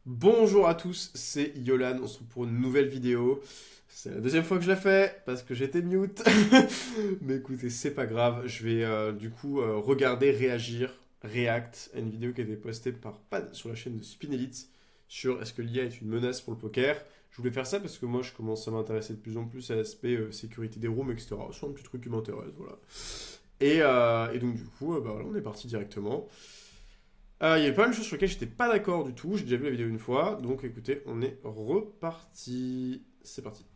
Bonjour à tous, c'est Yolan, on se retrouve pour une nouvelle vidéo. C'est la deuxième fois que je la fais parce que j'étais mute. Mais écoutez, c'est pas grave, je vais regarder, réagir, react à une vidéo qui a été postée par Pad sur la chaîne de Spinelite sur est-ce que l'IA est une menace pour le poker. Je voulais faire ça parce que moi je commence à m'intéresser de plus en plus à l'aspect sécurité des rooms, etc. C'est un petit truc qui m'intéresse, voilà. Et donc du coup, voilà, on est parti directement. Il y avait pas mal de choses sur lesquelles j'étais pas d'accord du tout. J'ai déjà vu la vidéo une fois. Donc écoutez, on est reparti. C'est parti.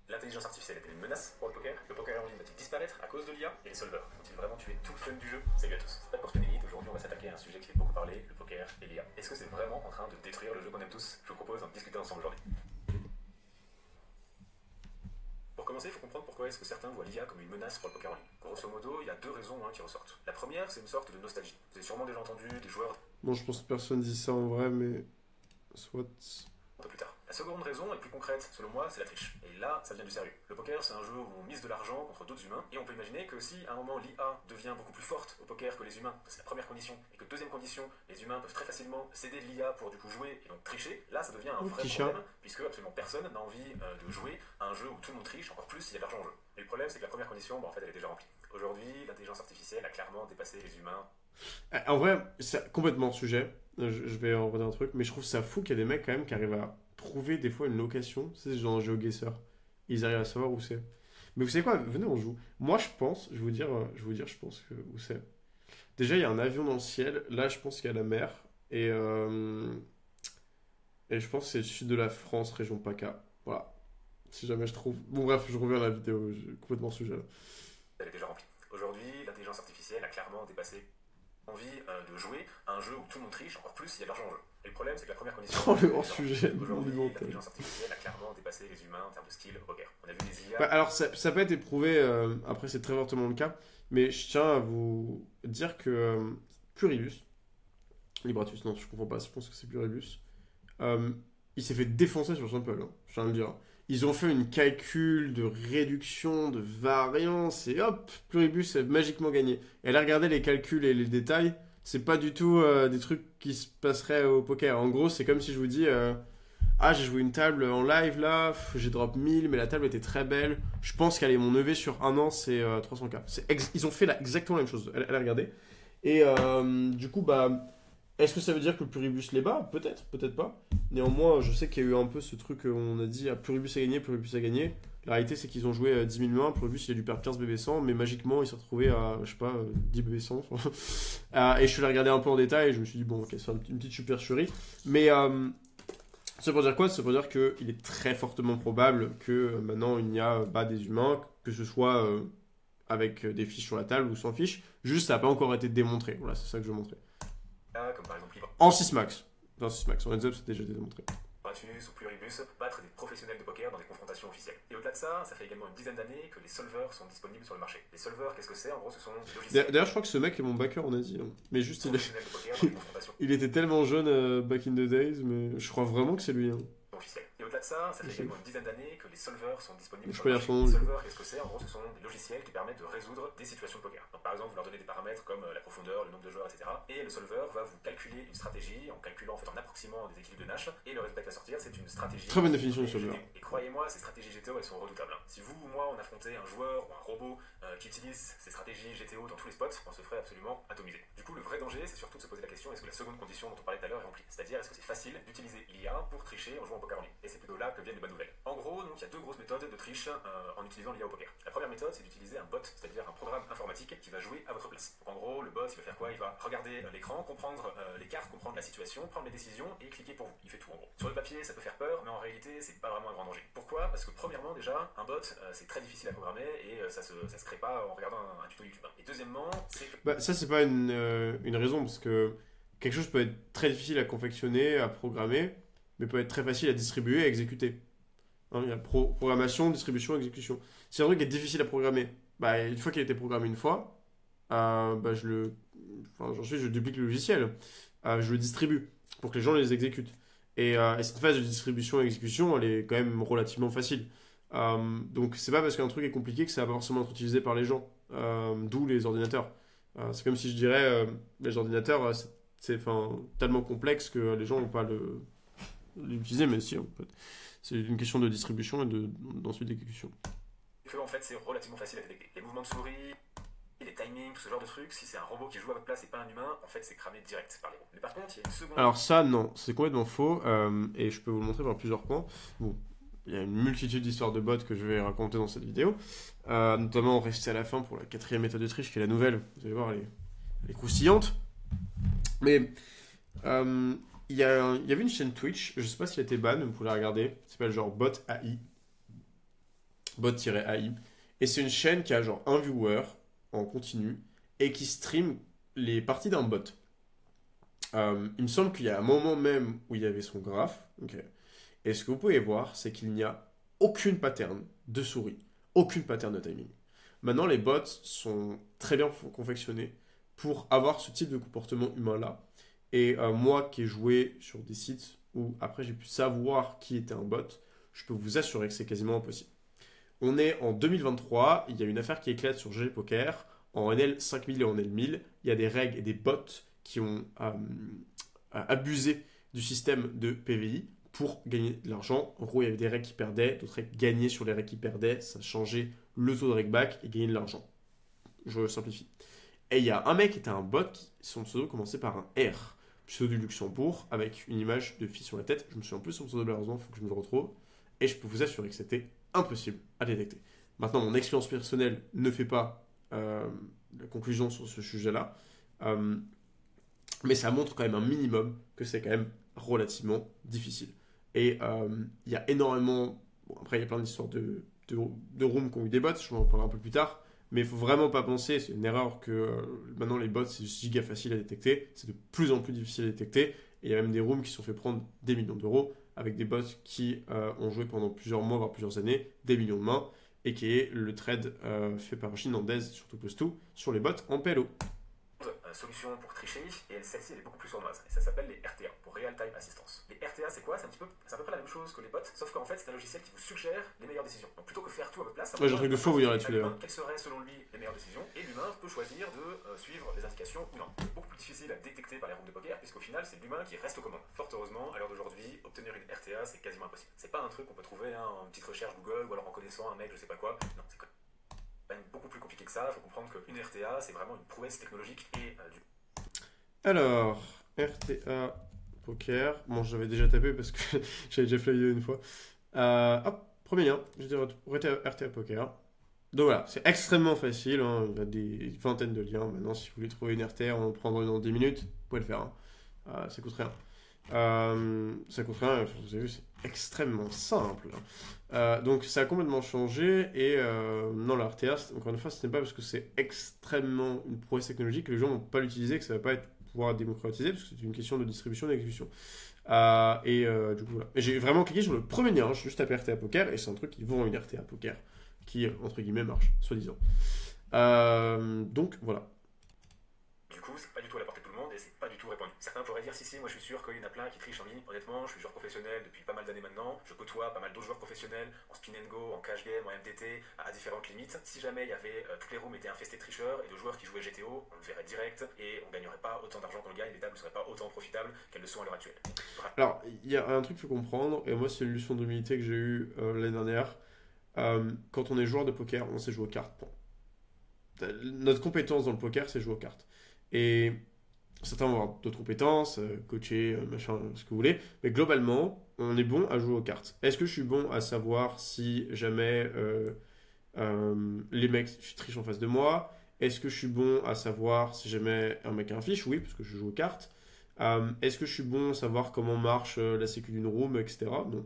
L'intelligence artificielle est-elle une menace pour le poker? Le poker en ligne va-t-il disparaître à cause de l'IA? Et les solvers vont-ils vraiment tuer tout le fun du jeu? Salut à tous, c'est pas pour Spinelite. Aujourd'hui on va s'attaquer à un sujet qui fait beaucoup parler, le poker et l'IA. Est-ce que c'est vraiment en train de détruire le jeu qu'on aime tous? Je vous propose d'en discuter ensemble aujourd'hui. Pour commencer, il faut comprendre pourquoi est-ce que certains voient l'IA comme une menace pour le poker en ligne. Grosso modo, il y a deux raisons qui ressortent. La première, c'est une sorte de nostalgie. Vous avez sûrement déjà entendu des joueurs Bon, je pense que personne dit ça en vrai, mais soit. un peu plus tard. La seconde raison est plus concrète, selon moi, c'est la triche. Et là, ça devient du sérieux. Le poker, c'est un jeu où on mise de l'argent contre d'autres humains, et on peut imaginer que si à un moment l'IA devient beaucoup plus forte au poker que les humains, c'est la première condition, et que deuxième condition, les humains peuvent très facilement céder de l'IA pour du coup jouer et donc tricher, là ça devient un vrai problème, puisque absolument personne n'a envie de jouer à un jeu où tout le monde triche, encore plus s'il y a de l'argent en jeu. Et le problème, c'est que la première condition, en fait, elle est déjà remplie. Aujourd'hui, l'intelligence artificielle a clairement dépassé les humains. En vrai, c'est complètement le sujet. Je vais en redire un truc, mais je trouve ça fou qu'il y a des mecs quand même qui arrivent à trouver des fois une location. C'est genre GeoGuessr. Ils arrivent à savoir où c'est. Mais vous savez quoi? Venez, on joue. Moi, je pense, je pense que où c'est. Déjà, il y a un avion dans le ciel. Là, je pense qu'il y a la mer. Et je pense que c'est le sud de la France, région PACA. Voilà. Si jamais je trouve. Bon, bref, je reviens à la vidéo. J'ai complètement sujet là. Elle est déjà remplie. Aujourd'hui, l'intelligence artificielle a clairement dépassé envie de jouer à un jeu où tout le monde triche, encore plus s'il y a de l'argent en jeu. Et le problème, c'est que la première condition. Oh, le grand sujet. Aujourd'hui, l'intelligence artificielle a clairement dépassé les humains en termes de skill au poker. On a vu des IA. Bah, alors, ça peut être éprouvé, après, c'est très fortement le cas, mais je tiens à vous dire que Pluribus, Libratus, non, je comprends pas, je pense que c'est Pluribus, euh, il s'est fait défoncer sur Sample, hein, je tiens à le dire. Ils ont fait une calcul de réduction, de variance, et hop, Pluribus a magiquement gagné. Et là, regardez les calculs et les détails, c'est pas du tout des trucs qui se passeraient au poker. En gros, c'est comme si je vous dis. Ah, j'ai joué une table en live là, j'ai drop 1000, mais la table était très belle. Je pense qu'elle est mon EV sur un an, c'est 300K. Ils ont fait là exactement la même chose. Elle a regardé. Et du coup, bah, est-ce que ça veut dire que le Pluribus les bat? Peut-être, peut-être pas. Néanmoins, je sais qu'il y a eu un peu ce truc où on a dit ah, Pluribus a gagné, Pluribus a gagné. La réalité, c'est qu'ils ont joué 10 000 mains. Pluribus, il a dû perdre 15 BB100, mais magiquement, il s'est retrouvé à, je sais pas, 10 BB100. Et je suis allé regarder un peu en détail et je me suis dit, bon, ok, c'est une petite supercherie. Mais. Ça veut dire quoi? Ça veut dire qu'il est très fortement probable que maintenant il y a bat des humains, que ce soit avec des fiches sur la table ou sans fiches. Juste, ça n'a pas encore été démontré. Voilà, c'est ça que je veux montrer. Comme par exemple En 6 max. Dans 6 max. En heads up, c'est déjà démontré. Libratus ou Pluribus battre des professionnels de poker dans des confrontations officielles. Et au-delà de ça, ça fait également une dizaine d'années que les solvers sont disponibles sur le marché. Les solvers, qu'est-ce que c'est? En gros, ce sont des logiciels. D'ailleurs, je crois que ce mec est mon backer en Asie. Hein. Mais juste, Professionnels de poker dans des confrontations il était tellement jeune back in the days, mais je crois vraiment que c'est lui. Hein. officielles. Et au-delà de ça, ça fait également une dizaine d'années que les solvers sont disponibles Je sur peux le dire marché. son nom, Les lui. solvers, qu'est-ce que c'est? En gros, ce sont des logiciels qui permettent de résoudre des situations de poker. Donc, par exemple, vous leur donnez des paramètres comme la profondeur, le nombre de joueurs, etc. Et le solver va vous calculer une stratégie en calculant, en fait, en approximant des équilibres de Nash. Et le résultat qui va sortir, c'est une stratégie. Très bonne définition du solver. Et croyez-moi, ces stratégies GTO, elles sont redoutables. Si vous ou moi, on affrontait un joueur ou un robot qui utilise ces stratégies GTO dans tous les spots, on se ferait absolument atomiser. Du coup, le vrai danger, c'est surtout de se poser la question, est-ce que la seconde condition dont on parlait tout à l'heure est remplie? C'est-à-dire, est-ce que c'est facile d'utiliser l'IA pour tricher en jouant au poker en ligne? Et c'est plutôt là que viennent les bonnes nouvelles. En gros, donc, il y a deux grosses méthodes de triche en utilisant l'IA au poker. La première méthode, c'est d'utiliser un bot, c'est-à-dire un programme informatique qui va jouer à votre place. Donc, en gros, le bot, il va faire quoi? Il va regarder l'écran, comprendre les cartes, comprendre la situation, prendre les décisions et cliquer pour vous. Il fait tout en gros. Sur le papier, ça peut faire peur, mais en réalité, c'est pas vraiment un grand danger. Pourquoi? Parce que premièrement, déjà, un bot, c'est très difficile à programmer et ça se crée pas en regardant un tuto YouTube. Et deuxièmement, c'est que... Bah, ça, c'est pas une raison, parce que quelque chose peut être très difficile à confectionner, à programmer, mais peut être très facile à distribuer et à exécuter. Hein, il y a programmation, distribution, exécution. Si un truc est difficile à programmer, bah, une fois qu'il a été programmé une fois, bah, je duplique le logiciel, je le distribue pour que les gens les exécutent. Et cette phase de distribution et exécution, elle est quand même relativement facile. Donc c'est pas parce qu'un truc est compliqué que ça va forcément être utilisé par les gens, d'où les ordinateurs. C'est comme si je dirais les ordinateurs, c'est tellement complexe que les gens n'ont pas l'utiliser, mais si, en fait. C'est une question de distribution et d'ensuite d'exécution. Que en fait c'est relativement facile à détecter. Les mouvements de souris, les timings, tout ce genre de trucs, si c'est un robot qui joue à votre place et pas un humain, en fait c'est cramé direct par les roues. Mais par contre, il y a une seconde. Alors ça, non, c'est complètement faux, et je peux vous le montrer par plusieurs points. Bon, il y a une multitude d'histoires de bots que je vais raconter dans cette vidéo, notamment rester à la fin pour la 4e méthode de triche, qui est la nouvelle. Vous allez voir, elle est croustillante. Mais il y avait une chaîne Twitch, je sais pas si elle était ban, mais vous pouvez la regarder, ça s'appelle genre Bot AI, bot-AI, et c'est une chaîne qui a genre un viewer en continu et qui stream les parties d'un bot. Il me semble qu'il y a un moment même où il y avait son graphe, ok. Et ce que vous pouvez voir, c'est qu'il n'y a aucune pattern de souris, aucune pattern de timing. Maintenant, les bots sont très bien confectionnés pour avoir ce type de comportement humain-là. Et moi qui ai joué sur des sites où après j'ai pu savoir qui était un bot, je peux vous assurer que c'est quasiment impossible. On est en 2023, il y a une affaire qui éclate sur GG Poker, en NL 5000 et en NL 1000, il y a des règles et des bots qui ont abusé du système de PVI pour gagner de l'argent. En gros, il y avait des règles qui perdaient, d'autres règles gagnaient sur les règles qui perdaient, ça changeait le taux de rakeback et gagner de l'argent. Je simplifie. Et il y a un mec qui était un bot, son pseudo commençait par un R, pseudo du Luxembourg, avec une image de fille sur la tête. Je me souviens plus de son pseudo malheureusement, il faut que je me le retrouve. Et je peux vous assurer que c'était impossible à détecter. Maintenant, mon expérience personnelle ne fait pas la conclusion sur ce sujet-là, mais ça montre quand même un minimum que c'est quand même relativement difficile. Et il y a énormément... Bon, après, il y a plein d'histoires de rooms qui ont eu des bots, je vais en parler un peu plus tard, mais il ne faut vraiment pas penser, c'est une erreur que maintenant les bots, c'est giga facile à détecter, c'est de plus en plus difficile à détecter, et il y a même des rooms qui se sont fait prendre des millions d'euros, avec des bots qui ont joué pendant plusieurs mois, voire plusieurs années, des millions de mains, et qui est le trade fait par Shinandez, surtout Plus2, sur les bots en PLO. Solution pour tricher, et celle-ci elle est beaucoup plus sournoise, et ça s'appelle les RTA, pour Real Time Assistance. Les RTA c'est quoi? C'est à peu près la même chose que les bots, sauf qu'en fait c'est un logiciel qui vous suggère les meilleures décisions. Donc plutôt que faire tout à votre place, j'ai un truc de faux vous dire là-dessus d'ailleurs. Quelles seraient selon lui les meilleures décisions, et l'humain peut choisir de suivre les indications ou non. C'est beaucoup plus difficile à détecter par les rooms de poker, puisqu'au final c'est l'humain qui reste aux commandes. Fort heureusement, à l'heure d'aujourd'hui, obtenir une RTA c'est quasiment impossible. C'est pas un truc qu'on peut trouver en petite recherche Google, ou alors en connaissant un mec je sais pas quoi, non, c'est beaucoup plus compliqué que ça. Il faut comprendre qu'une RTA c'est vraiment une prouesse technologique et du... Alors, RTA Poker. Bon, j'avais déjà tapé parce que j'avais déjà fait la vidéo une fois. Hop, premier lien. Je dirais RTA Poker. Donc voilà, c'est extrêmement facile. Hein. Il y a des vingtaines de liens. Maintenant, si vous voulez trouver une RTA, en prendre une dans 10 minutes, vous pouvez le faire. Hein. Ça coûte rien. Ça coûte rien. Vous avez vu, c'est extrêmement simple. Donc ça a complètement changé. Et non, la RTA, encore une fois, ce n'est pas parce que c'est extrêmement une prouesse technologique que les gens ne vont pas l'utiliser, que ça ne va pas pouvoir être démocratisé, parce que c'est une question de distribution et d'exécution. Du coup, voilà. Et j'ai vraiment cliqué sur le premier lien, j'ai juste tapé RTA Poker, et c'est un truc qui vend une RTA Poker, qui, entre guillemets, marche, soi-disant. Donc, voilà. Du coup, c'est pas du tout à la portée de tout le monde, et c'est pas du tout répandu. Certains pourraient dire, si, moi je suis sûr qu'il y en a plein qui trichent en ligne. Honnêtement, je suis joueur professionnel depuis pas mal d'années maintenant, je côtoie pas mal d'autres joueurs professionnels, en spin and go, en cash game, en MTT, à différentes limites. Si jamais il y avait, toutes les rooms étaient infestées de tricheurs et de joueurs qui jouaient GTO, on le verrait direct, et on gagnerait pas autant d'argent qu'on le gagne, les tables ne seraient pas autant profitables qu'elles le sont à l'heure actuelle. Alors, il y a un truc qu'il faut comprendre, et moi c'est une leçon d'humilité que j'ai eue l'année dernière. Quand on est joueur de poker, on sait jouer aux cartes. Bon. Notre compétence dans le poker, c'est jouer aux cartes. Et certains vont avoir d'autres compétences, coacher, machin, ce que vous voulez, mais globalement, on est bon à jouer aux cartes. Est-ce que je suis bon à savoir si jamais les mecs trichent en face de moi? Est-ce que je suis bon à savoir si jamais un mec a un fiche? Oui, parce que je joue aux cartes. Est-ce que je suis bon à savoir comment marche la sécu d'une room, etc. Non.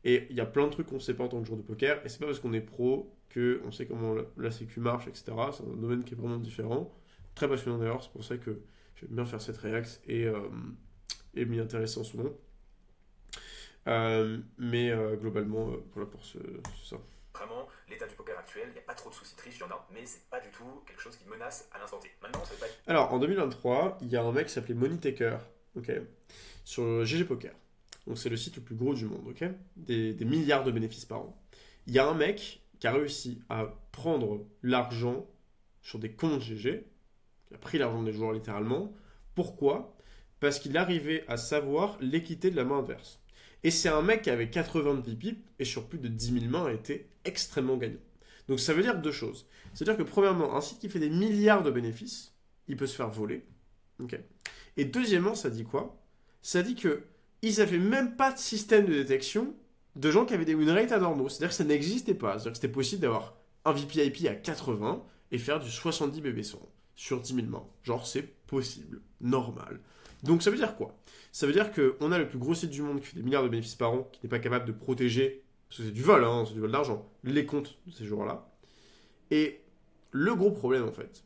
Et il y a plein de trucs qu'on ne sait pas en tant que joueur de poker, et c'est pas parce qu'on est pro qu'on sait comment la sécu marche, etc. C'est un domaine qui est vraiment différent. Très passionnant d'ailleurs, c'est pour ça que j'aime bien faire cette réact et m'y intéresser en ce moment. Mais globalement, voilà pour ça. Vraiment, l'état du poker actuel, il n'y a pas trop de soucis de triche, il y en a, mais c'est pas du tout quelque chose qui menace à l'instant T. Maintenant, ça veut pas être... Alors, en 2023, il y a un mec qui s'appelait Moneytaker, sur GG Poker. Donc, c'est le site le plus gros du monde, des milliards de bénéfices par an. Il y a un mec qui a réussi à prendre l'argent sur des comptes GG, qui a pris l'argent des joueurs littéralement. Pourquoi? Parce qu'il arrivait à savoir l'équité de la main adverse. Et c'est un mec qui avait 80 de VP et sur plus de 10 000 mains a été extrêmement gagnant. Donc ça veut dire deux choses. C'est-à-dire que premièrement, un site qui fait des milliards de bénéfices, il peut se faire voler. Okay. Et deuxièmement, ça dit quoi? Ça dit qu'ils n'avaient même pas de système de détection de gens qui avaient des win rates anormaux. C'est-à-dire que ça n'existait pas. C'est-à-dire que c'était possible d'avoir un VPIP à 80 et faire du 70 BB100 sur 10 000 mains. Genre, c'est possible. Normal. Donc ça veut dire quoi? Ça veut dire qu'on a le plus gros site du monde qui fait des milliards de bénéfices par an, qui n'est pas capable de protéger, parce que c'est du vol, hein, c'est du vol d'argent, les comptes de ces joueurs-là. Et le gros problème, en fait,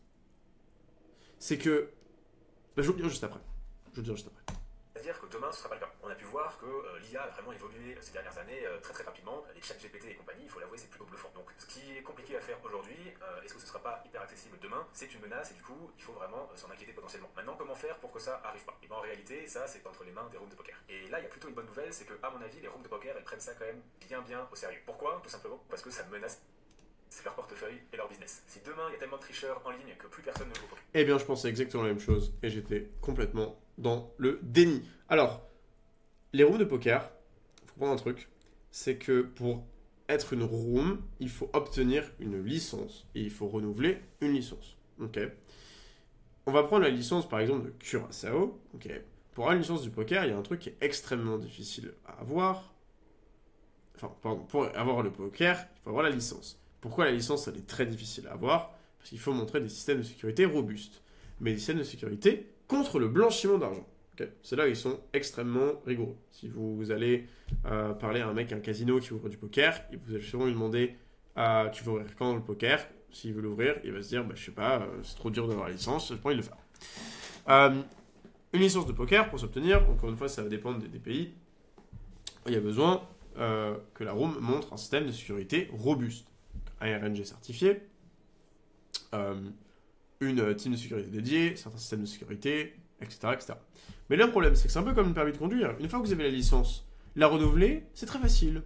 c'est que... je vais vous le dire juste après. C'est-à-dire que demain, ce ne sera pas le cas. On a pu voir que l'IA a vraiment évolué ces dernières années très très rapidement. Les chats GPT et compagnie, il faut l'avouer, c'est plutôt bluffant. Donc ce qui est compliqué à faire aujourd'hui, est-ce que ce ne sera pas hyper accessible demain? C'est une menace et du coup, il faut vraiment s'en inquiéter potentiellement. Maintenant, comment faire pour que ça arrive pas? Et bien en réalité, ça c'est entre les mains des rooms de poker. Et là, il y a plutôt une bonne nouvelle, c'est que à mon avis, les rooms de poker, elles prennent ça quand même bien au sérieux. Pourquoi? Tout simplement parce que ça menace leur portefeuille et leur business. Si demain il y a tellement de tricheurs en ligne que plus personne ne joue au poker. Eh bien, je pensais exactement la même chose et j'étais complètement dans le déni. Alors, les rooms de poker, il faut comprendre un truc, c'est que pour être une room, il faut obtenir une licence et il faut renouveler une licence. Ok. On va prendre la licence par exemple de Curaçao. Ok. Pour avoir une licence du poker, il y a un truc qui est extrêmement difficile à avoir. Enfin, pardon, pour avoir le poker, il faut avoir la licence. Pourquoi la licence, elle est très difficile à avoir? Parce qu'il faut montrer des systèmes de sécurité robustes. Mais des systèmes de sécurité contre le blanchiment d'argent. Okay. C'est là où ils sont extrêmement rigoureux. Si vous allez parler à un mec à un casino qui ouvre du poker, vous allez sûrement lui demander tu veux ouvrir quand le poker? S'il veut l'ouvrir, il va se dire je sais pas, c'est trop dur d'avoir la licence, je pas envie de le faire. Une licence de poker, pour s'obtenir, encore une fois, ça va dépendre des pays. Il y a besoin que la room montre un système de sécurité robuste. Un RNG certifié, une team de sécurité dédiée, certains systèmes de sécurité, etc. Mais le problème, c'est que c'est un peu comme le permis de conduire. Une fois que vous avez la licence, la renouveler, c'est très facile.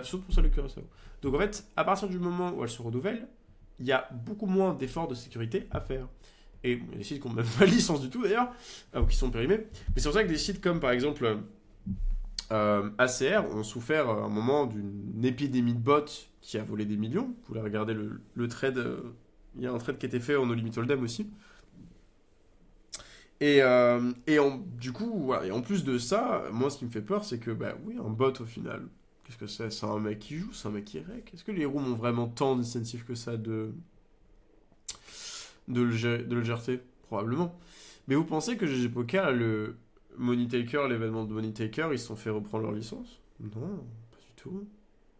Sauf pour ça le Curaçao. Donc en fait, à partir du moment où elle se renouvelle, il y a beaucoup moins d'efforts de sécurité à faire. Et il y a des sites qui n'ont même pas de licence du tout d'ailleurs, ou qui sont périmés. Mais c'est pour ça que des sites comme par exemple ACR ont souffert à un moment d'une épidémie de bots qui a volé des millions. Vous pouvez regarder le trade. Il y a un trade qui a été fait en No Limit Hold'em aussi. Du coup, voilà. Et en plus de ça, moi ce qui me fait peur, c'est que, oui, un bot au final, qu'est-ce que c'est? C'est un mec qui joue, c'est un mec qui rec. Est-ce que les rooms ont vraiment tant d'incentive que ça de le GRT? Probablement. Mais vous pensez que GG Poker, le Money Taker, l'événement de Money Taker, ils se sont fait reprendre leur licence? Non, pas du tout.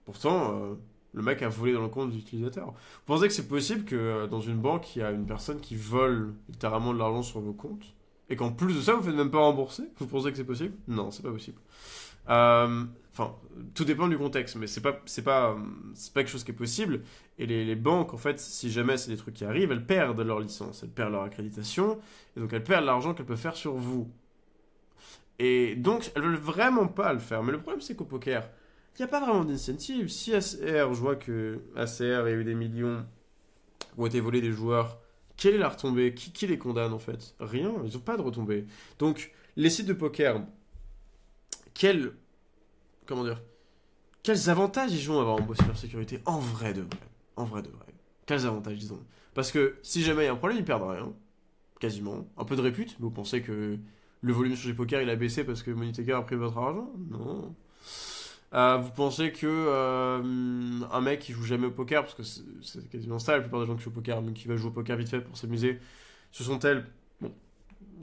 Pourtant, le mec a volé dans le compte des utilisateurs. Vous pensez que c'est possible que dans une banque, il y a une personne qui vole littéralement de l'argent sur vos comptes et qu'en plus de ça, vous ne faites même pas rembourser? Vous pensez que c'est possible? Non, c'est pas possible. Enfin, tout dépend du contexte, mais c'est pas quelque chose qui est possible. Et les banques, en fait, si jamais c'est des trucs qui arrivent, elles perdent leur licence, elles perdent leur accréditation, et donc elles perdent l'argent qu'elles peuvent faire sur vous. Et donc, elles veulent vraiment pas le faire. Mais le problème, c'est qu'au poker, il n'y a pas vraiment d'incentive. Si ACR, je vois que ACR, il y a eu des millions qui ont été volés des joueurs, quelle est la retombée? Qui les condamne, en fait? Rien, ils n'ont pas de retombée. Donc, les sites de poker, quels avantages ils ont à avoir embossé leur sécurité? En vrai de vrai. Quels avantages, disons? Parce que si jamais il y a un problème, ils perdent rien. Quasiment. Un peu de répute. Vous pensez que le volume sur les poker il a baissé parce que Money Taker a pris votre argent? Non. Vous pensez que un mec qui joue jamais au poker, parce que c'est quasiment ça, la plupart des gens qui jouent au poker, mais qui va jouer au poker vite fait pour s'amuser, ce sont-elles... Bon,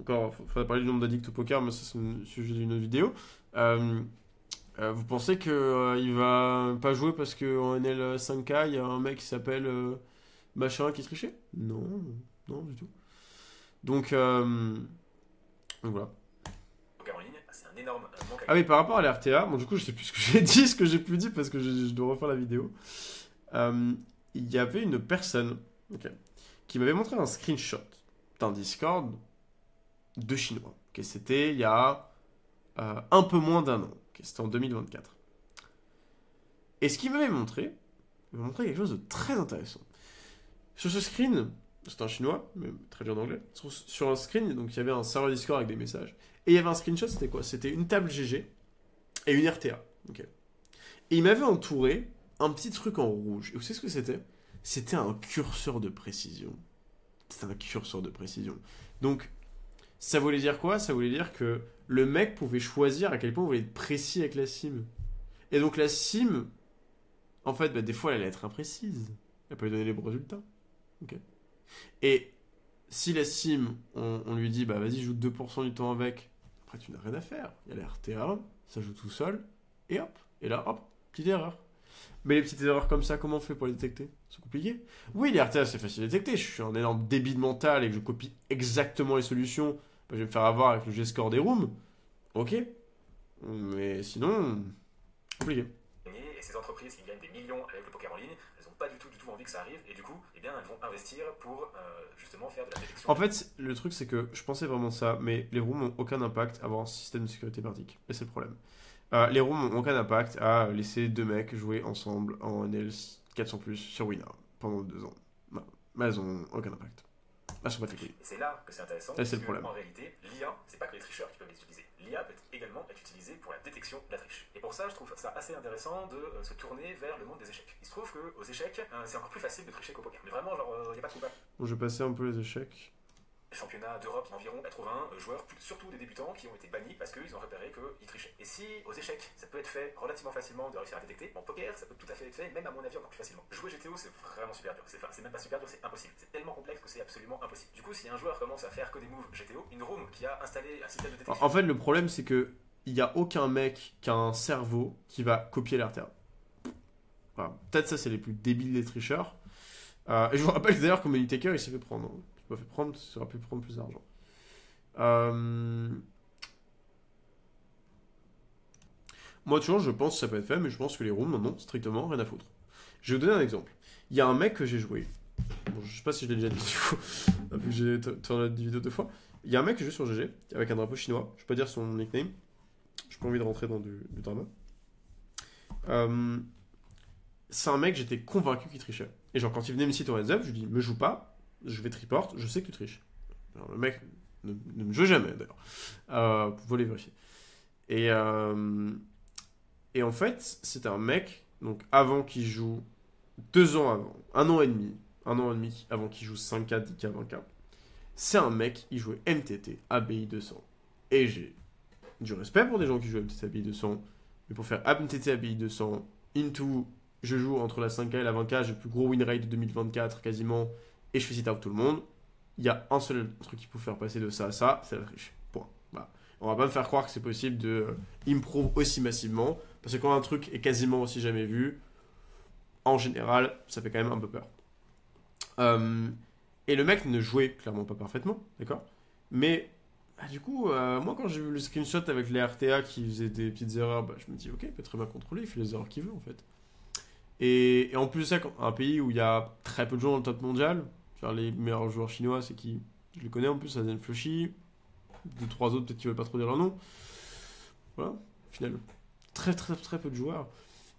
encore, il faudrait parler du nombre d'addicts au poker, mais ça c'est le sujet d'une autre vidéo. Vous pensez qu'il va pas jouer parce qu'en NL 5K, il y a un mec qui s'appelle machin qui trichait? Non, non du tout. Donc voilà. Poker en ligne, c'est un énorme manque à... Ah oui, par rapport à l'RTA, bon du coup je sais plus ce que j'ai dit, ce que j'ai pu dire parce que je dois refaire la vidéo. Il y avait une personne qui m'avait montré un screenshot d'un Discord de Chinois. C'était il y a un peu moins d'un an. C'était en 2024. Et ce qu'il m'avait montré, il m'a montré quelque chose de très intéressant. Sur ce screen, c'était un chinois, mais très dur en anglais. Sur un screen, donc il y avait un serveur Discord avec des messages. Et il y avait un screenshot, c'était quoi? C'était une table GG et une RTA. Ok. Et il m'avait entouré un petit truc en rouge. Et vous savez ce que c'était? C'était un curseur de précision. C'était un curseur de précision. Donc, ça voulait dire quoi? Ça voulait dire que le mec pouvait choisir à quel point il voulait être précis avec la sim. Et donc la sim, en fait, bah, des fois, elle allait être imprécise. Elle peut lui donner les bons résultats. Ok. Et si la sim, on lui dit, bah vas-y, joue 2% du temps avec, après tu n'as rien à faire. Il y a la RTA, ça joue tout seul, et hop. Et là, hop, petite erreur. Mais les petites erreurs comme ça, comment on fait pour les détecter? C'est compliqué. Oui, les RTA, c'est facile à détecter. Je suis un énorme débile mental et que je copie exactement les solutions. Bah, je vais me faire avoir avec le G-score des rooms. Ok. Mais sinon, compliqué. Et ces entreprises qui gagnent des millions avec le poker en ligne, elles n'ont pas du tout envie que ça arrive, et du coup, eh bien, elles vont investir pour justement faire de la détection. En fait, le truc, c'est que je pensais vraiment ça, mais les rooms n'ont aucun impact à avoir un système de sécurité merdique. Et c'est le problème. Les rooms n'ont aucun impact à laisser deux mecs jouer ensemble en NL 400+ sur Winner pendant 2 ans. Voilà. Mais elles n'ont aucun impact. Elles sont pas techniques. Et c'est là que c'est intéressant, Et c'est le problème. En réalité, l'IA, c'est pas que les tricheurs qui peuvent l'utiliser. L'IA peut également être utilisée pour la détection de la triche. Et pour ça, je trouve ça assez intéressant de se tourner vers le monde des échecs. Il se trouve qu'aux échecs, c'est encore plus facile de tricher qu'au poker. Mais vraiment, genre, il n'y a pas de coupable. Bon, je vais passer un peu les échecs. Championnat d'Europe, il y a environ 80 joueurs, surtout des débutants, qui ont été bannis parce qu'ils ont repéré qu'ils trichaient. Et si aux échecs, ça peut être fait relativement facilement de réussir à détecter, en poker, ça peut tout à fait être fait, même à mon avis encore plus facilement. Jouer GTO, c'est vraiment super dur. C'est même pas super dur, c'est impossible. C'est tellement complexe que c'est absolument impossible. Du coup, si un joueur commence à faire que des moves GTO, une room qui a installé un système de détection. En fait, le problème, c'est que il n'y a aucun mec qui a un cerveau qui va copier l'RTA. Voilà. Peut-être ça, c'est les plus débiles des tricheurs. Et je vous rappelle d'ailleurs que Money Taker, il s'est fait prendre. Hein. Il s'est pas fait prendre, il aurait pu prendre plus d'argent. Moi, toujours, je pense que ça peut être fait, mais je pense que les rooms n'en ont strictement rien à foutre. Je vais vous donner un exemple. Il y a un mec que j'ai joué. Bon, je sais pas si je l'ai déjà dit, du coup, vu que j'ai tourné la vidéo 2 fois. Il y a un mec que j'ai joué sur GG, avec un drapeau chinois. Je peux pas dire son nickname. J'ai pas envie de rentrer dans du drama. C'est un mec, j'étais convaincu qu'il trichait. Et genre, quand il venait me citer au heads up, je lui dis, me joue pas, je vais te report, je sais que tu triches. Alors, le mec ne me joue jamais, d'ailleurs. Vous pouvez les vérifier. Et en fait, c'était un mec, donc avant qu'il joue 2 ans avant, 1 an et demi avant qu'il joue 5K, 10K, 20K. C'est un mec, il jouait MTT, ABI 200. Et j'ai du respect pour des gens qui jouent MTT, ABI 200. Mais pour faire MTT, ABI 200, into, je joue entre la 5K et la 20K, j'ai le plus gros win rate de 2024 quasiment, et je fais sit out tout le monde. Il y a un seul truc qui peut faire passer de ça à ça, c'est la triche. Point. Voilà. On va pas me faire croire que c'est possible de improve aussi massivement, parce que quand un truc est quasiment aussi jamais vu, en général, ça fait quand même un peu peur. Et le mec ne jouait clairement pas parfaitement, d'accord? Mais du coup, moi quand j'ai vu le screenshot avec les RTA qui faisaient des petites erreurs, je me dis ok, il peut très bien contrôler, il fait les erreurs qu'il veut en fait. Et en plus de ça, un pays où il y a très peu de gens dans le top mondial, genre les meilleurs joueurs chinois, c'est qui? Je les connais en plus, Azen Flushy, 2-3 autres peut-être qui veulent pas trop dire leur nom. Voilà, au final, très peu de joueurs.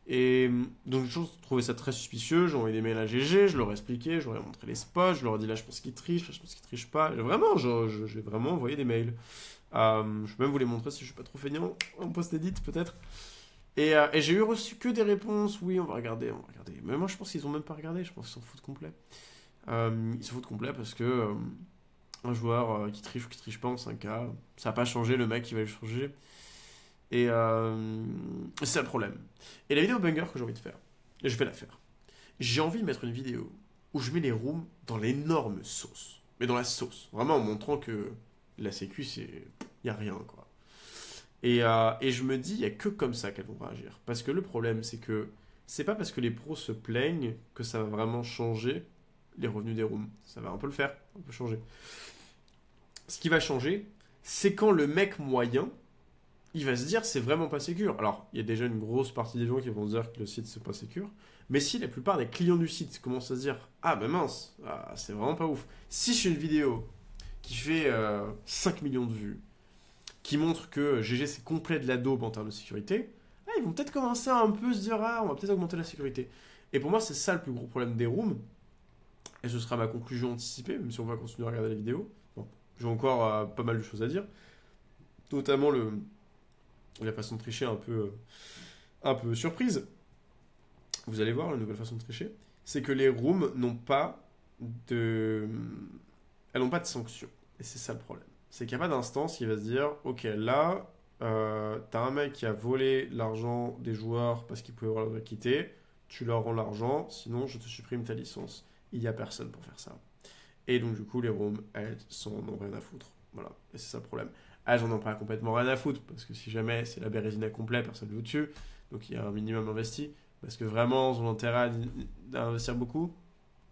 Et donc je trouvais ça très suspicieux, j'ai envoyé des mails à GG, je leur ai expliqué, je leur ai montré les spots, je leur ai dit là je pense qu'ils trichent, là je pense qu'ils trichent pas. Et vraiment, j'ai vraiment envoyé des mails. Je peux même vous les montrer si je suis pas trop feignant, en post-edit peut-être. Et j'ai eu reçu que des réponses, oui on va regarder. Mais moi je pense qu'ils ont même pas regardé, je pense qu'ils s'en foutent complet. Ils s'en foutent complet parce que un joueur qui triche ou qui triche pas en 5K, ça n'a pas changé le mec qui va le changer. Et c'est ça le problème. Et la vidéo banger que j'ai envie de faire, et je vais la faire. J'ai envie de mettre une vidéo où je mets les rooms dans l'énorme sauce. Mais dans la sauce. Vraiment en montrant que la sécu, c'est... Il n'y a rien, quoi. Et je me dis, il n'y a que comme ça qu'elles vont réagir. Parce que le problème, c'est que c'est pas parce que les pros se plaignent que ça va vraiment changer les revenus des rooms. Ça va un peu le faire, un peu changer. Ce qui va changer, c'est quand le mec moyen, il va se dire c'est vraiment pas sécure. Alors, il y a déjà une grosse partie des gens qui vont se dire que le site c'est pas sécure. Mais si la plupart des clients du site commencent à se dire ah ben mince, c'est vraiment pas ouf. Si je fais une vidéo qui fait 5 millions de vues, qui montre que GG c'est complet de la daube en termes de sécurité, ils vont peut-être commencer à un peu se dire ah on va peut-être augmenter la sécurité. Et pour moi c'est ça le plus gros problème des rooms. Et ce sera ma conclusion anticipée, même si on va continuer à regarder la vidéo. Bon, j'ai encore pas mal de choses à dire. Notamment la façon de tricher un peu surprise, vous allez voir la nouvelle façon de tricher, c'est que les rooms n'ont pas de... Elles n'ont pas de sanction. Et c'est ça le problème. C'est qu'il n'y a pas d'instance qui va se dire, ok, là, t'as un mec qui a volé l'argent des joueurs parce qu'il pouvait avoir le quitter, tu leur rends l'argent, sinon je te supprime ta licence. Il n'y a personne pour faire ça. Et donc du coup, les rooms, elles, n'ont rien à foutre. Voilà, et c'est ça le problème. Elles n'en ont pas complètement rien à foutre, parce que si jamais c'est la bérésina complet, personne ne vous tue, donc il y a un minimum investi. Parce que vraiment, ils ont intérêt à investir beaucoup.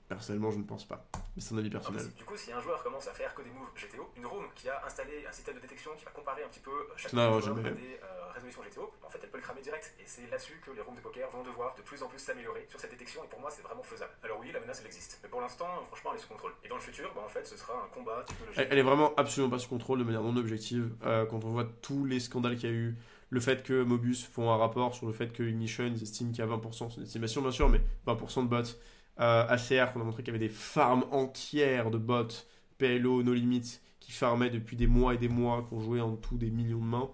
Personnellement, je ne pense pas. Mais c'est un avis personnel. Du coup, si un joueur commence à faire que des moves GTO, une room qui a installé un système de détection qui va comparer un petit peu chaque joueur à des résolutions GTO, en fait, elle peut le cramer direct. Et c'est là-dessus que les rooms de poker vont devoir de plus en plus s'améliorer sur cette détection. Et pour moi, c'est vraiment faisable. Alors oui, la menace, elle existe. Mais pour l'instant, franchement, elle est sous contrôle. Et dans le futur, en fait, ce sera un combat technologique. Elle est vraiment absolument pas sous contrôle de manière non objective. Quand on voit tous les scandales qu'il y a eu, le fait que Mobus font un rapport sur le fait que Ignition, ils estiment qu'il y a 20%, c'est une estimation bien sûr, mais 20% de bots. ACR, qu'on a montré qu'il y avait des farms entières de bots, PLO, No Limit, qui farmaient depuis des mois et des mois, qui ont joué en tout des millions de mains.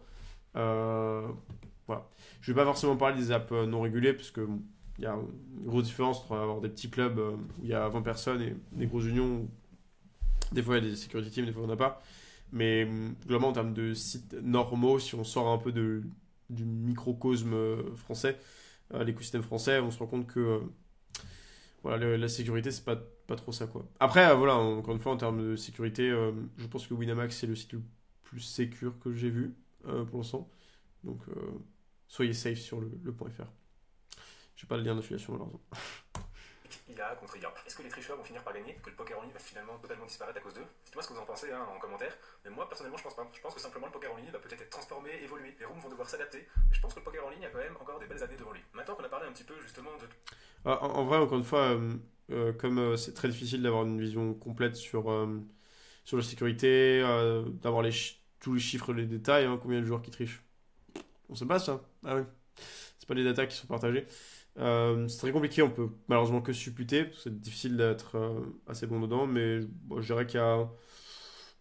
Voilà. Je ne vais pas forcément parler des apps non régulées, parce qu'il y a une grosse différence entre avoir des petits clubs où il y a 20 personnes et des grosses unions où des fois il y a des security teams, des fois il n'y en a pas. Mais globalement, en termes de sites normaux, si on sort un peu du microcosme français, l'écosystème français, on se rend compte que voilà, la sécurité, c'est pas trop ça, quoi. Après, voilà, encore une fois, en termes de sécurité, je pense que Winamax, c'est le site le plus sécure que j'ai vu pour l'instant. Donc, soyez safe sur le .fr. J'ai pas le lien d'affiliation, malheureusement. IA contre IA. Est-ce que les tricheurs vont finir par gagner? Que le poker en ligne va finalement totalement disparaître à cause d'eux? Dites-moi ce que vous en pensez en commentaire. Mais moi, personnellement, je pense pas. Je pense que simplement le poker en ligne va peut-être être transformé, évoluer. Les rooms vont devoir s'adapter. Mais je pense que le poker en ligne a quand même encore des belles années devant lui. Maintenant qu'on a parlé un petit peu justement de... En vrai, encore une fois, comme c'est très difficile d'avoir une vision complète sur la sécurité, d'avoir tous les chiffres et les détails, combien de joueurs qui trichent. On sait pas ça. Ah oui. C'est pas les datas qui sont partagées. C'est très compliqué, on peut malheureusement que supputer, parce que c'est difficile d'être assez bon dedans, mais bon, je dirais qu'il y a.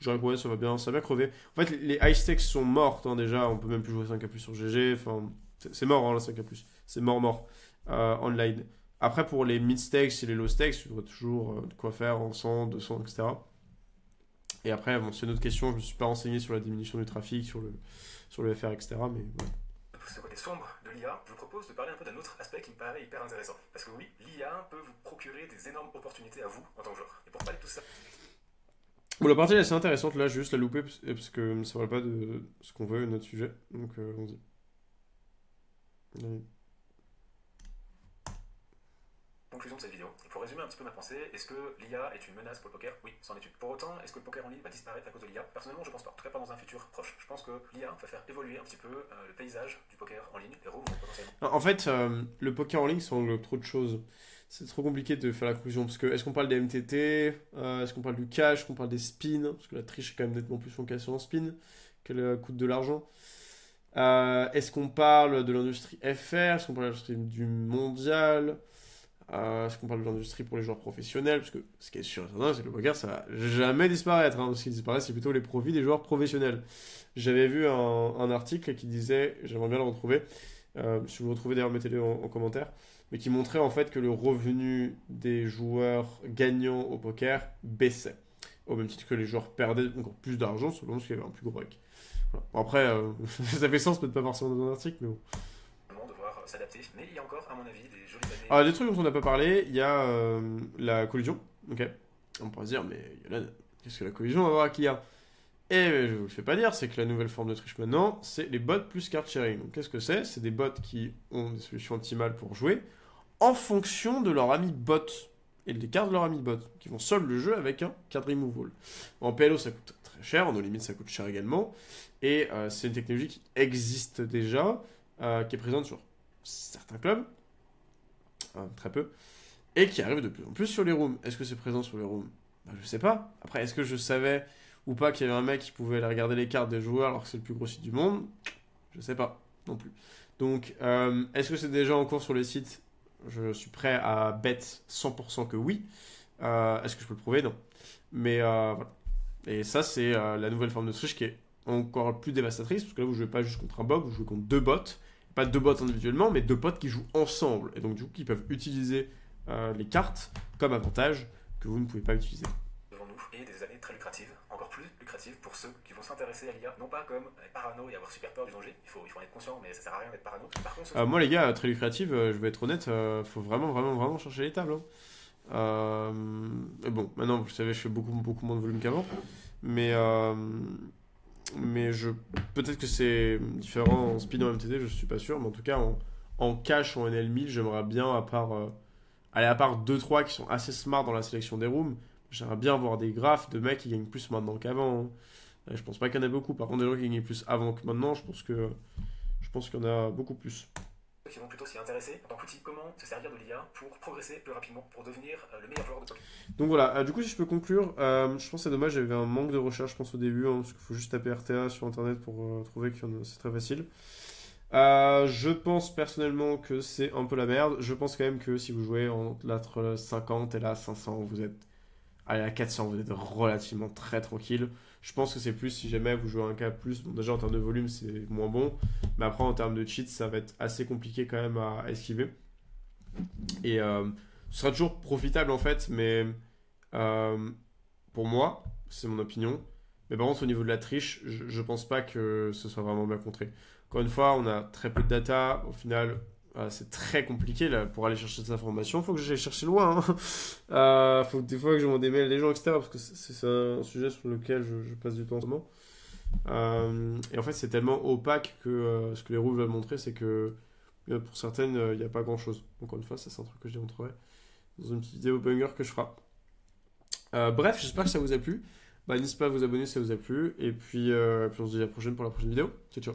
Je dirais que ouais, ça va bien crever. En fait, les high stakes sont mortes déjà, on peut même plus jouer 5K+ sur GG, enfin, c'est mort la 5K+, c'est mort online. Après, pour les mid stakes et les low stakes, tu dois toujours de quoi faire en 100, 200, etc. Et après, bon, c'est une autre question, je me suis pas renseigné sur la diminution du trafic, sur le FR, etc. Mais ouais. Ce côté sombre de l'IA, je vous propose de parler un peu d'un autre aspect qui me paraît hyper intéressant. Parce que oui, l'IA peut vous procurer des énormes opportunités à vous en tant que joueur. Et pour parler de tout ça... Bon, la partie est assez intéressante, là, juste la louper, parce que ça ne parle pas de ce qu'on veut, notre sujet. Donc, allons-y. Conclusion de cette vidéo. Et pour résumer un petit peu ma pensée, est-ce que l'IA est une menace pour le poker? Oui, c'en est une. Pour autant, est-ce que le poker en ligne va disparaître à cause de l'IA? Personnellement, je pense pas. En tout cas, pas dans un futur proche. Je pense que l'IA va faire évoluer un petit peu le paysage du poker en ligne. Les rooms vont potentiellement... En fait, le poker en ligne, ça englobe trop de choses. C'est trop compliqué de faire la conclusion. Parce que, est-ce qu'on parle des MTT? Est-ce qu'on parle du cash? Est-ce qu'on parle des spins? Parce que la triche est quand même nettement plus focalisée en spin, qu'elle coûte de l'argent. Est-ce qu'on parle de l'industrie FR? Est-ce qu'on parle de l'industrie du mondial? Est-ce qu'on parle de l'industrie pour les joueurs professionnels? Parce que ce qui est sûr et certain, c'est que le poker, ça va jamais disparaître. Ce qui disparaît, c'est plutôt les profits des joueurs professionnels. J'avais vu un article qui disait, j'aimerais bien le retrouver, si vous le retrouvez d'ailleurs, mettez-le en commentaire, mais qui montrait en fait que le revenu des joueurs gagnants au poker baissait. Au même titre que les joueurs perdaient encore plus d'argent, selon parce qu'il y avait un plus gros break. Voilà. Bon, après, ça fait sens, peut-être pas forcément dans un article, mais bon. Devoir s'adapter, mais il y a encore, à mon avis, des jolies années. Alors, des trucs dont on n'a pas parlé, il y a la collusion. Ok. On pourrait se dire, mais Yolan, qu'est-ce que la collusion va avoir avec l'IA? Et je vous le fais pas dire, c'est que la nouvelle forme de triche maintenant, c'est les bots plus card sharing. Donc, qu'est-ce que c'est? C'est des bots qui ont des solutions optimales pour jouer en fonction de leur ami bot et des cartes de leur ami bot, qui vont solve le jeu avec un card removal. En PLO, ça coûte très cher, en no limit, ça coûte cher également. Et c'est une technologie qui existe déjà, qui est présente sur certains clubs, très peu, et qui arrive de plus en plus sur les rooms. Est-ce que c'est présent sur les rooms? Je sais pas. Après, est-ce que je savais ou pas qu'il y avait un mec qui pouvait aller regarder les cartes des joueurs alors que c'est le plus gros site du monde? Je sais pas non plus. Donc, est-ce que c'est déjà en cours sur les sites? Je suis prêt à bet 100% que oui. Est-ce que je peux le prouver? Non. Mais voilà. Et ça, c'est la nouvelle forme de triche qui est encore plus dévastatrice, parce que là, vous jouez pas juste contre un bot, vous jouez contre deux bots. Pas deux bots individuellement, mais deux bots qui jouent ensemble. Et donc, du coup, qui peuvent utiliser les cartes comme avantage que vous ne pouvez pas utiliser. Devant nous, et des années très lucratives, encore plus lucratives pour ceux qui vont s'intéresser à l'IA, non pas comme être parano et avoir super peur du danger, il faut en être conscient, mais ça sert à rien d'être parano. Par contre, Moi, les gars, très lucrative, je vais être honnête, faut vraiment chercher les tables. Et bon, maintenant, vous savez, je fais beaucoup moins de volume qu'avant. Mais peut-être que c'est différent en speed en MTT, je suis pas sûr. Mais en tout cas, en cash ou en NL1000, j'aimerais bien, à part 2-3 qui sont assez smart dans la sélection des rooms, j'aimerais bien voir des graphes de mecs qui gagnent plus maintenant qu'avant. Je pense pas qu'il y en a beaucoup. Par contre, des gens qui gagnent plus avant que maintenant, je pense qu'il y en a beaucoup plus. Qui vont plutôt s'y intéresser en tant qu'outil, comment se servir de l'IA pour progresser plus rapidement, pour devenir le meilleur joueur de poker. Donc voilà, du coup si je peux conclure, je pense que c'est dommage, j'avais un manque de recherche je pense au début, parce qu'il faut juste taper RTA sur internet pour trouver que c'est très facile. Je pense personnellement que c'est un peu la merde, je pense quand même que si vous jouez entre 50 et la 500, vous êtes... Allez, à 400, vous êtes relativement très tranquille. Je pense que c'est plus si jamais vous jouez un K+. Bon, déjà en termes de volume, c'est moins bon. Mais après, en termes de cheats, ça va être assez compliqué quand même à esquiver. Et ce sera toujours profitable en fait, mais pour moi, c'est mon opinion. Mais par contre, au niveau de la triche, je pense pas que ce soit vraiment bien contré. Encore une fois, on a très peu de data. Au final, c'est très compliqué là, pour aller chercher cette information. Il faut que j'aille chercher loin. Faut que des fois que je m'en démêle les gens, etc. Parce que c'est un sujet sur lequel je passe du temps en ce moment. Et en fait, c'est tellement opaque que ce que les rules veulent montrer, c'est que pour certaines, il n'y a pas grand chose. Encore une fois, ça c'est un truc que je démontrerai dans une petite vidéo banger que je ferai. Bref, j'espère que ça vous a plu. N'hésitez pas à vous abonner si ça vous a plu. Et puis on se dit à la prochaine pour la prochaine vidéo. Ciao, ciao.